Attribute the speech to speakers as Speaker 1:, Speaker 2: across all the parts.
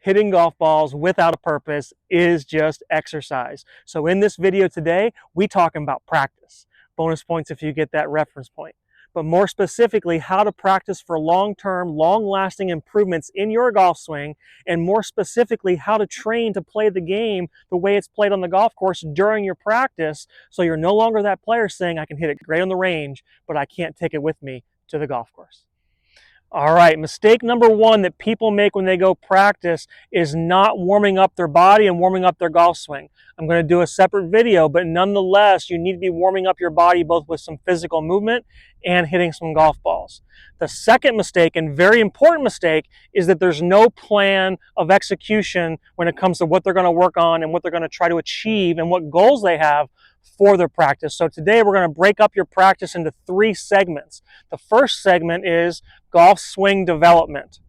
Speaker 1: hitting golf balls without a purpose is just exercise. So in this video today, we talking about practice. Bonus points if you get that reference point. But more specifically, how to practice for long-term, long-lasting improvements in your golf swing, and more specifically, how to train to play the game the way it's played on the golf course during your practice, so you're no longer that player saying, I can hit it great on the range, but I can't take it with me to the golf course. All right, mistake number one that people make when they go practice is not warming up their body and warming up their golf swing. I'm going to do a separate video, but nonetheless, you need to be warming up your body both with some physical movement and hitting some golf balls. The second mistake, and very important mistake, is that there's no plan of execution when it comes to what they're going to work on and what they're going to try to achieve and what goals they have for their practice. So today we're going to break up your practice into 3 segments. The first segment is golf swing development.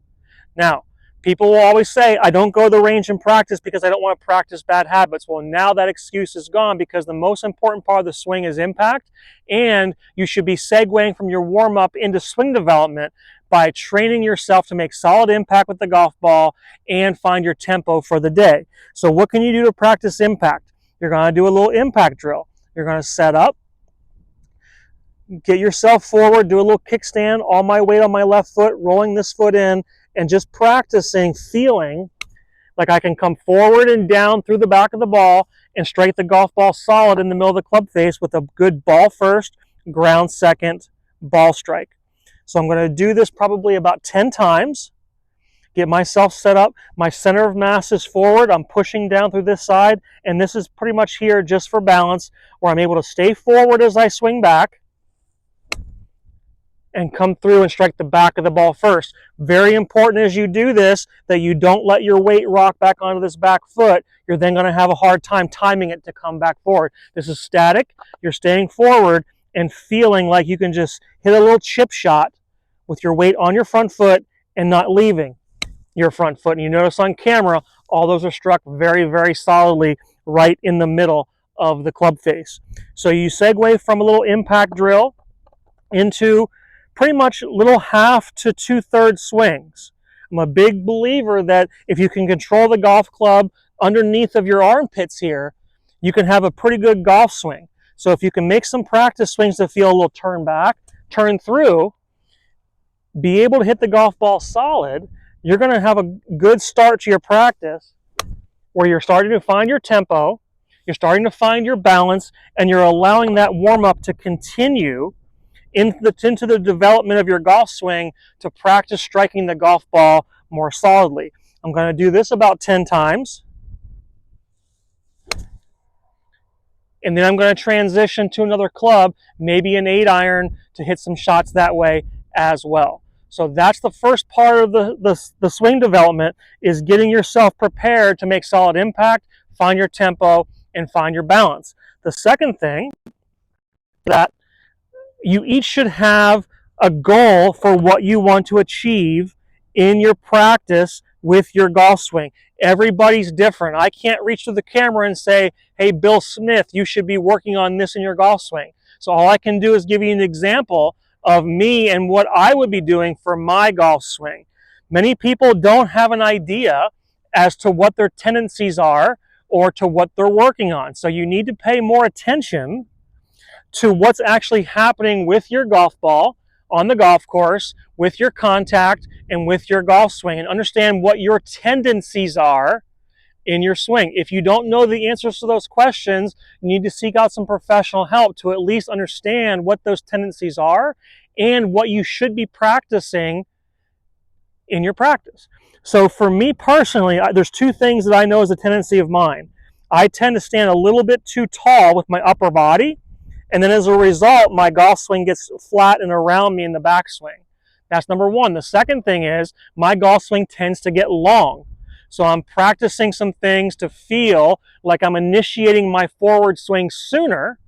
Speaker 1: Now, people will always say, I don't go to the range and practice because I don't want to practice bad habits. Well, now that excuse is gone because the most important part of the swing is impact, and you should be segueing from your warm-up into swing development by training yourself to make solid impact with the golf ball and find your tempo for the day. So what can you do to practice impact? You're going to do a little impact drill. You're going to set up, get yourself forward, do a little kickstand, all my weight on my left foot, rolling this foot in, and just practicing feeling like I can come forward and down through the back of the ball and strike the golf ball solid in the middle of the club face with a good ball first, ground second, ball strike. So I'm going to do this probably about 10 times. Get myself set up. My center of mass is forward. I'm pushing down through this side, and this is pretty much here just for balance, where I'm able to stay forward as I swing back and come through and strike the back of the ball first. Very important as you do this that you don't let your weight rock back onto this back foot. You're then going to have a hard time timing it to come back forward. This is static. You're staying forward and feeling like you can just hit a little chip shot with your weight on your front foot and not leaving your front foot. And you notice on camera, all those are struck very, very solidly right in the middle of the club face. So you segue from a little impact drill into pretty much little 1/2 to 2/3 swings. I'm a big believer that if you can control the golf club underneath of your armpits here, you can have a pretty good golf swing. So if you can make some practice swings that feel a little turn back, turn through, be able to hit the golf ball solid, you're going to have a good start to your practice where you're starting to find your tempo, you're starting to find your balance, and you're allowing that warm-up to continue into the development of your golf swing to practice striking the golf ball more solidly. I'm going to do this about 10 times. And then I'm going to transition to another club, maybe an 8-iron, to hit some shots that way as well. So that's the first part of the swing development, is getting yourself prepared to make solid impact, find your tempo, and find your balance. The second thing, that you each should have a goal for what you want to achieve in your practice with your golf swing. Everybody's different. I can't reach to the camera and say, hey, Bill Smith, you should be working on this in your golf swing. So all I can do is give you an example of me and what I would be doing for my golf swing. Many people don't have an idea as to what their tendencies are or to what they're working on. So you need to pay more attention to what's actually happening with your golf ball on the golf course, with your contact, and with your golf swing, and understand what your tendencies are in your swing. If you don't know the answers to those questions, you need to seek out some professional help to at least understand what those tendencies are and what you should be practicing in your practice. So for me personally, there's 2 things that I know is a tendency of mine. I tend to stand a little bit too tall with my upper body, and then as a result, my golf swing gets flat and around me in the backswing. That's number 1. The second thing is my golf swing tends to get long. So I'm practicing some things to feel like I'm initiating my forward swing sooner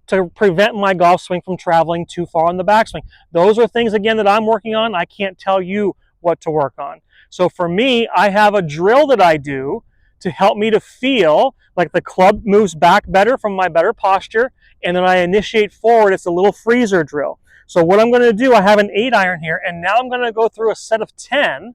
Speaker 1: to prevent my golf swing from traveling too far on the backswing. Those are things, again, that I'm working on. I can't tell you what to work on. So for me, I have a drill that I do to help me to feel like the club moves back better from my better posture, and then I initiate forward. It's a little freezer drill. So what I'm going to do, I have an 8-iron here, and now I'm going to go through a set of 10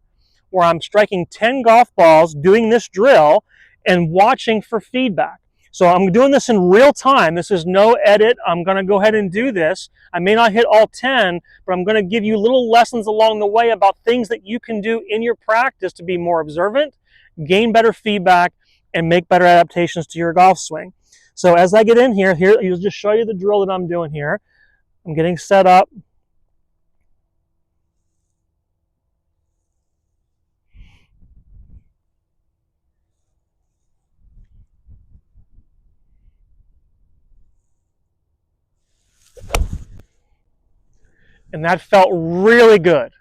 Speaker 1: where I'm striking 10 golf balls doing this drill and watching for feedback. So I'm doing this in real time. This is no edit. I'm going to go ahead and do this. I may not hit all 10, but I'm going to give you little lessons along the way about things that you can do in your practice to be more observant, gain better feedback, and make better adaptations to your golf swing. So as I get in here, I'll just show you the drill that I'm doing here. I'm getting set up. And that felt really good.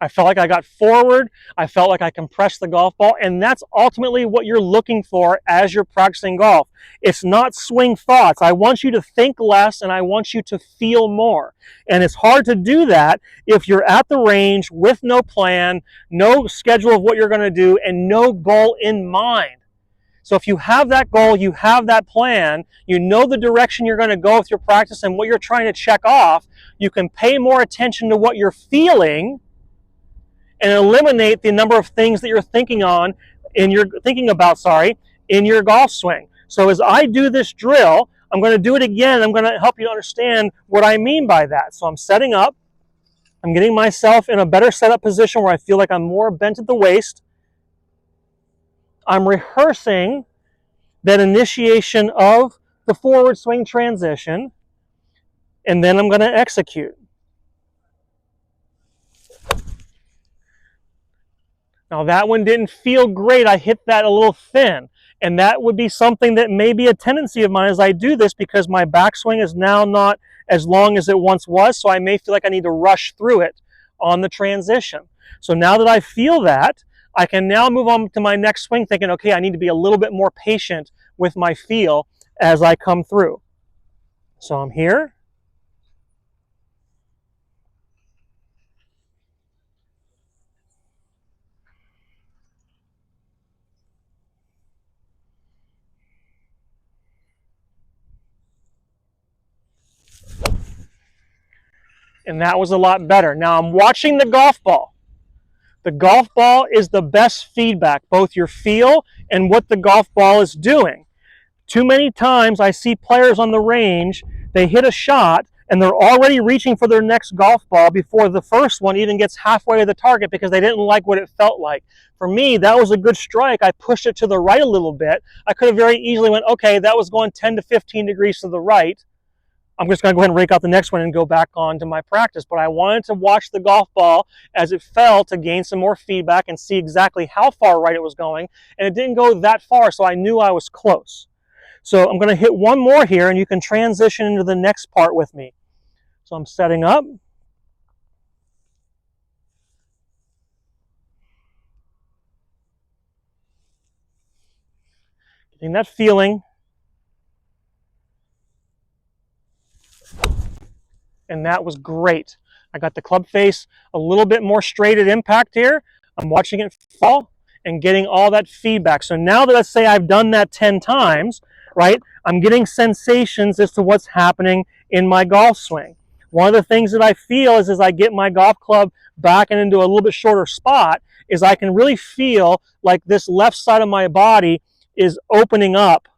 Speaker 1: I felt like I got forward. I felt like I compressed the golf ball. And that's ultimately what you're looking for as you're practicing golf. It's not swing thoughts. I want you to think less and I want you to feel more. And it's hard to do that if you're at the range with no plan, no schedule of what you're going to do, and no goal in mind. So if you have that goal, you have that plan, you know the direction you're going to go with your practice and what you're trying to check off, you can pay more attention to what you're feeling and eliminate the number of things that you're thinking about in your golf swing. So as I do this drill, I'm going to do it again. I'm going to help you understand what I mean by that. So I'm setting up. I'm getting myself in a better setup position where I feel like I'm more bent at the waist. I'm rehearsing that initiation of the forward swing transition, and then I'm going to execute. Now that one didn't feel great. I hit that a little thin. And that would be something that may be a tendency of mine as I do this because my backswing is now not as long as it once was, so I may feel like I need to rush through it on the transition. So now that I feel that, I can now move on to my next swing thinking, okay, I need to be a little bit more patient with my feel as I come through. So I'm here. And that was a lot better. Now I'm watching the golf ball. The golf ball is the best feedback, both your feel and what the golf ball is doing. Too many times I see players on the range, they hit a shot and they're already reaching for their next golf ball before the first one even gets halfway to the target because they didn't like what it felt like. For me, that was a good strike. I pushed it to the right a little bit. I could have very easily went, okay, that was going 10 to 15 degrees to the right. I'm just going to go ahead and rake out the next one and go back on to my practice. But I wanted to watch the golf ball as it fell to gain some more feedback and see exactly how far right it was going. And it didn't go that far, so I knew I was close. So I'm going to hit one more here, and you can transition into the next part with me. So I'm setting up. Getting that feeling. And that was great. I got the club face a little bit more straight at impact here. I'm watching it fall and getting all that feedback. So now that let's say I've done that 10 times, right, I'm getting sensations as to what's happening in my golf swing. One of the things that I feel is as I get my golf club back and into a little bit shorter spot is I can really feel like this left side of my body is opening up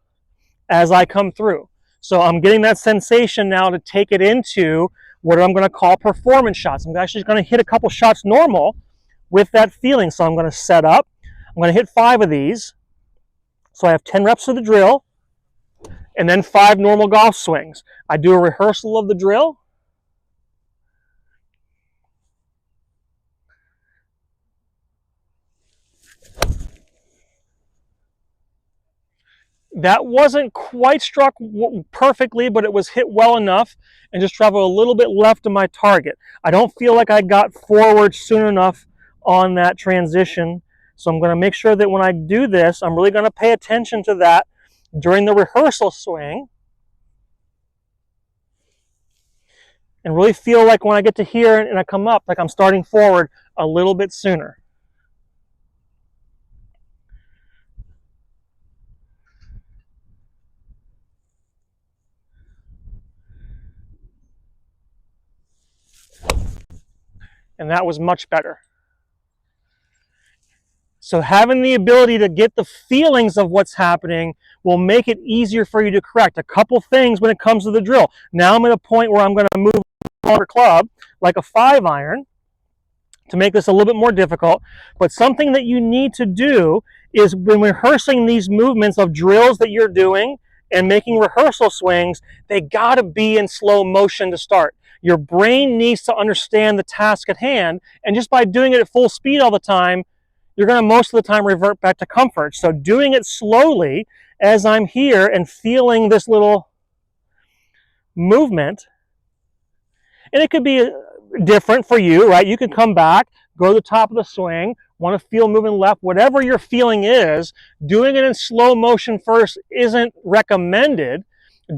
Speaker 1: as I come through. So I'm getting that sensation now to take it into what I'm going to call performance shots. I'm actually going to hit a couple shots normal with that feeling. So I'm going to set up. I'm going to hit 5 of these. So I have 10 reps of the drill and then 5 normal golf swings. I do a rehearsal of the drill. That wasn't quite struck perfectly, but it was hit well enough and just traveled a little bit left of my target. I don't feel like I got forward soon enough on that transition. So I'm going to make sure that when I do this, I'm really going to pay attention to that during the rehearsal swing and really feel like when I get to here and I come up, like I'm starting forward a little bit sooner. And that was much better. So having the ability to get the feelings of what's happening will make it easier for you to correct. A couple things when it comes to the drill. Now I'm at a point where I'm going to move a longer club, like a 5-iron, to make this a little bit more difficult. But something that you need to do is when rehearsing these movements of drills that you're doing and making rehearsal swings, they got to be in slow motion to start. Your brain needs to understand the task at hand, and just by doing it at full speed all the time, you're going to most of the time revert back to comfort. So doing it slowly as I'm here and feeling this little movement, and it could be different for you, right? You can come back, go to the top of the swing, want to feel moving left, whatever your feeling is. Doing it in slow motion first isn't recommended.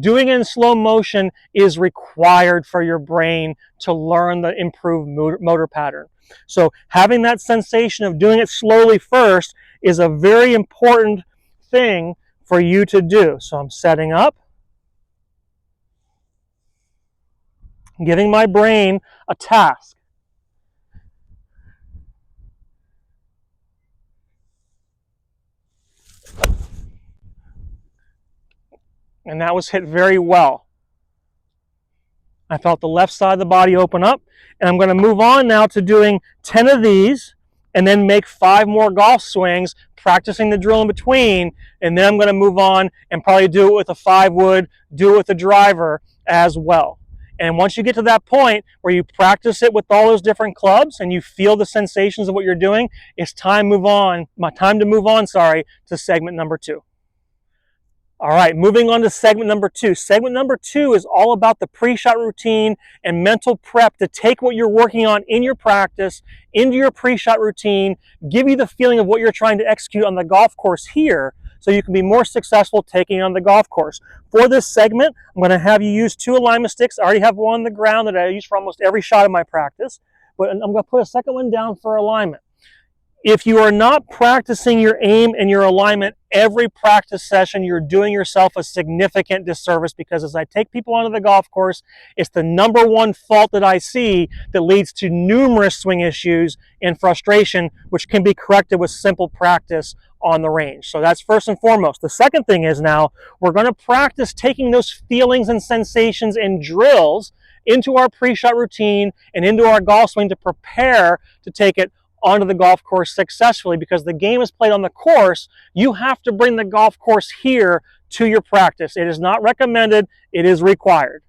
Speaker 1: Doing it in slow motion is required for your brain to learn the improved motor pattern. So having that sensation of doing it slowly first is a very important thing for you to do. So I'm setting up, giving my brain a task. And that was hit very well. I felt the left side of the body open up, and I'm going to move on now to doing 10 of these and then make 5 more golf swings, practicing the drill in between, and then I'm going to move on and probably do it with a 5-wood, do it with a driver as well. And once you get to that point where you practice it with all those different clubs and you feel the sensations of what you're doing, it's time to move on to segment number 2. All right, moving on to segment number 2. Segment number 2 is all about the pre-shot routine and mental prep to take what you're working on in your practice into your pre-shot routine, give you the feeling of what you're trying to execute on the golf course here so you can be more successful taking it on the golf course. For this segment, I'm going to have you use 2 alignment sticks. I already have one on the ground that I use for almost every shot of my practice, but I'm going to put a second one down for alignment. If you are not practicing your aim and your alignment every practice session, you're doing yourself a significant disservice, because as I take people onto the golf course, it's the number one fault that I see that leads to numerous swing issues and frustration, which can be corrected with simple practice on the range. So that's first and foremost. The second thing is now we're going to practice taking those feelings and sensations and drills into our pre-shot routine and into our golf swing to prepare to take it onto the golf course successfully. Because the game is played on the course, you have to bring the golf course here to your practice. It is not recommended, it is required.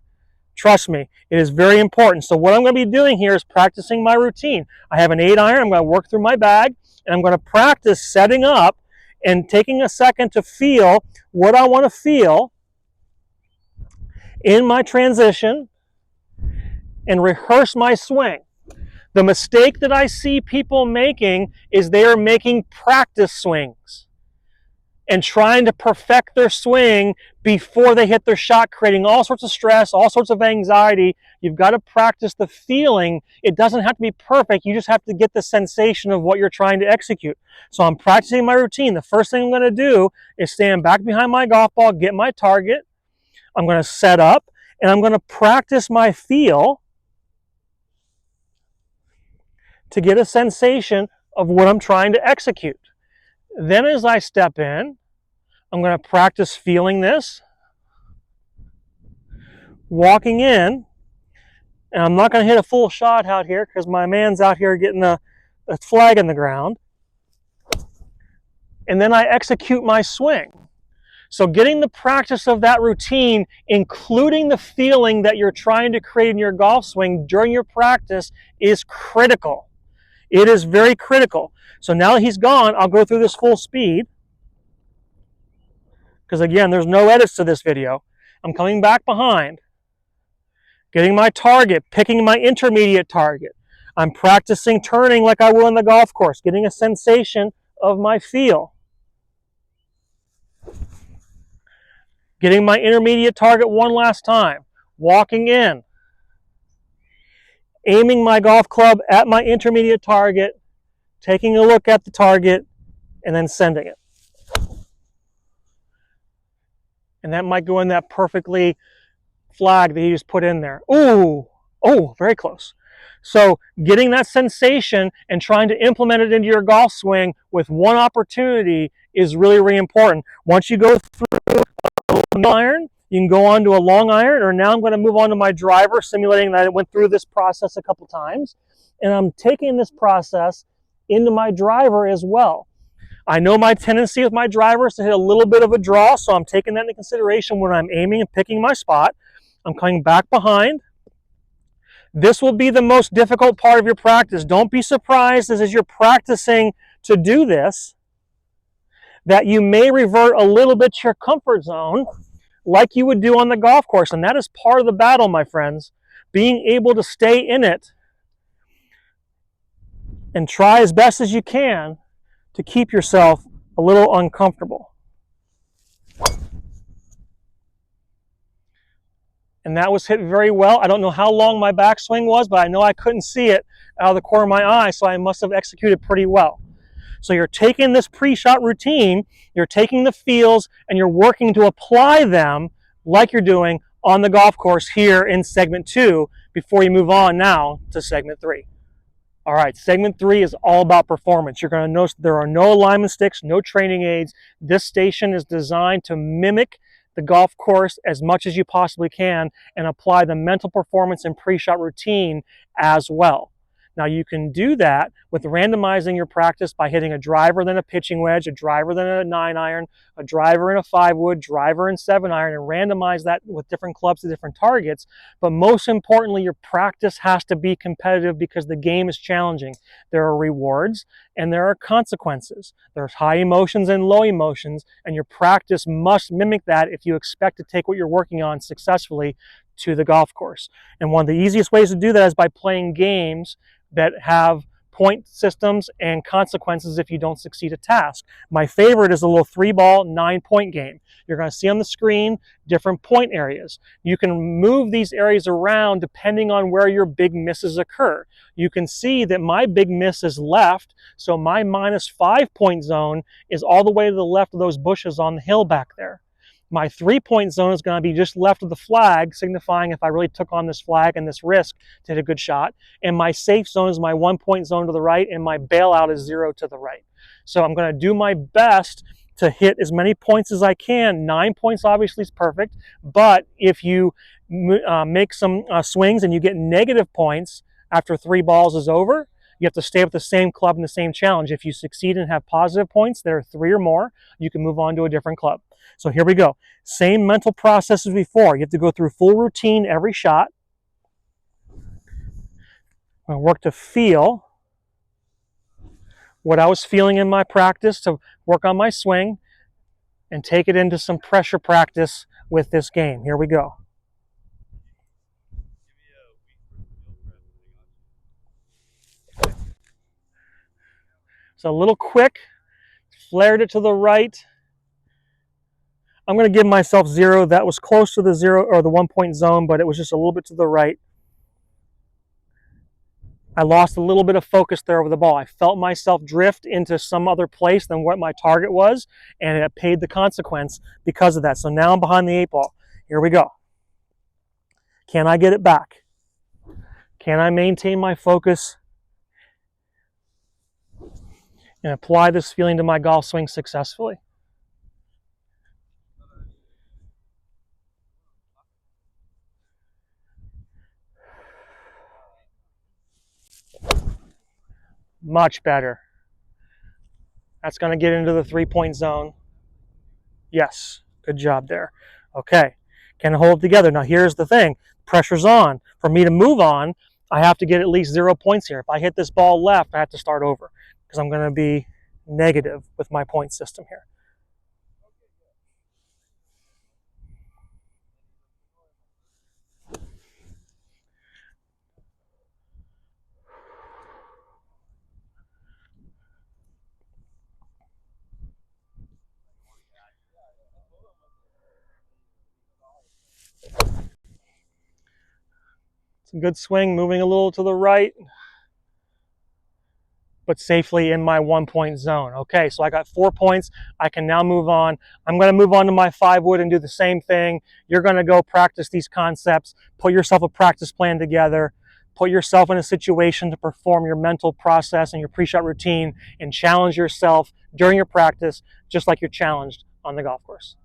Speaker 1: Trust me, it is very important. So what I'm going to be doing here is practicing my routine. I have an 8-iron, I'm going to work through my bag, and I'm going to practice setting up and taking a second to feel what I want to feel in my transition and rehearse my swing. The mistake that I see people making is they are making practice swings and trying to perfect their swing before they hit their shot, creating all sorts of stress, all sorts of anxiety. You've got to practice the feeling. It doesn't have to be perfect. You just have to get the sensation of what you're trying to execute. So I'm practicing my routine. The first thing I'm going to do is stand back behind my golf ball, get my target. I'm going to set up, and I'm going to practice my feel to get a sensation of what I'm trying to execute. Then as I step in, I'm going to practice feeling this, walking in, and I'm not going to hit a full shot out here because my man's out here getting a flag in the ground. And then I execute my swing. So getting the practice of that routine, including the feeling that you're trying to create in your golf swing during your practice, is critical. It is very critical. So now that he's gone, I'll go through this full speed. Because again, there's no edits to this video. I'm coming back behind, getting my target, picking my intermediate target. I'm practicing turning like I will on the golf course, getting a sensation of my feel. Getting my intermediate target one last time, walking in, aiming my golf club at my intermediate target, taking a look at the target, and then sending it. And that might go in that perfectly flag that he just put in there. Ooh, oh, very close. So getting that sensation and trying to implement it into your golf swing with one opportunity is really, really important. Once you go through a middle iron, you can go on to a long iron, or now I'm going to move on to my driver, simulating that I went through this process a couple times. And I'm taking this process into my driver as well. I know my tendency with my driver is to hit a little bit of a draw, so I'm taking that into consideration when I'm aiming and picking my spot. I'm coming back behind. This will be the most difficult part of your practice. Don't be surprised as you're practicing to do this, that you may revert a little bit to your comfort zone like you would do on the golf course. And that is part of the battle, my friends. Being able to stay in it and try as best as you can to keep yourself a little uncomfortable. And that was hit very well. I don't know how long my backswing was, but I know I couldn't see it out of the corner of my eye, so I must have executed pretty well. So you're taking this pre-shot routine, you're taking the feels, and you're working to apply them like you're doing on the golf course here in segment 2 before you move on now to segment 3. All right, segment 3 is all about performance. You're going to notice there are no alignment sticks, no training aids. This station is designed to mimic the golf course as much as you possibly can and apply the mental performance and pre-shot routine as well. Now you can do that with randomizing your practice by hitting a driver, then a pitching wedge, a driver, then a 9-iron, a driver and a 5-wood, driver and 7-iron, and randomize that with different clubs to different targets. But most importantly, your practice has to be competitive because the game is challenging. There are rewards and there are consequences. There's high emotions and low emotions, and your practice must mimic that if you expect to take what you're working on successfully to the golf course. And one of the easiest ways to do that is by playing games that have point systems and consequences if you don't succeed a task. My favorite is a little 3-ball 9-point game. You're going to see on the screen different point areas. You can move these areas around depending on where your big misses occur. You can see that my big miss is left, so my -5-point zone is all the way to the left of those bushes on the hill back there. My 3-point zone is going to be just left of the flag, signifying if I really took on this flag and this risk to hit a good shot. And my safe zone is my 1-point zone to the right, and my bailout is 0 to the right. So I'm going to do my best to hit as many points as I can. 9 points obviously is perfect, but if you make some swings and you get negative points after 3 balls is over, you have to stay with the same club and the same challenge. If you succeed and have positive points, there are 3 or more, you can move on to a different club. So here we go. Same mental process as before. You have to go through full routine every shot. I'm going to work to feel what I was feeling in my practice to work on my swing and take it into some pressure practice with this game. Here we go. So a little quick, flared it to the right. I'm going to give myself 0. That was close to the 0 or the 1-point zone, but it was just a little bit to the right. I lost a little bit of focus there over the ball. I felt myself drift into some other place than what my target was, and it paid the consequence because of that. So now I'm behind the 8 ball. Here we go. Can I get it back? Can I maintain my focus and apply this feeling to my golf swing successfully? Much better. That's going to get into the 3-point zone. Yes, good job there. Okay, can I hold it together? Now here's the thing. Pressure's on. For me to move on, I have to get at least 0 points here. If I hit this ball left, I have to start over because I'm going to be negative with my point system here. It's a good swing, moving a little to the right, but safely in my 1-point zone. Okay, so I got 4 points. I can now move on. I'm going to move on to my 5-wood and do the same thing. You're going to go practice these concepts, put yourself a practice plan together, Put yourself in a situation to perform your mental process and your pre-shot routine and challenge yourself during your practice, just like you're challenged on the golf course.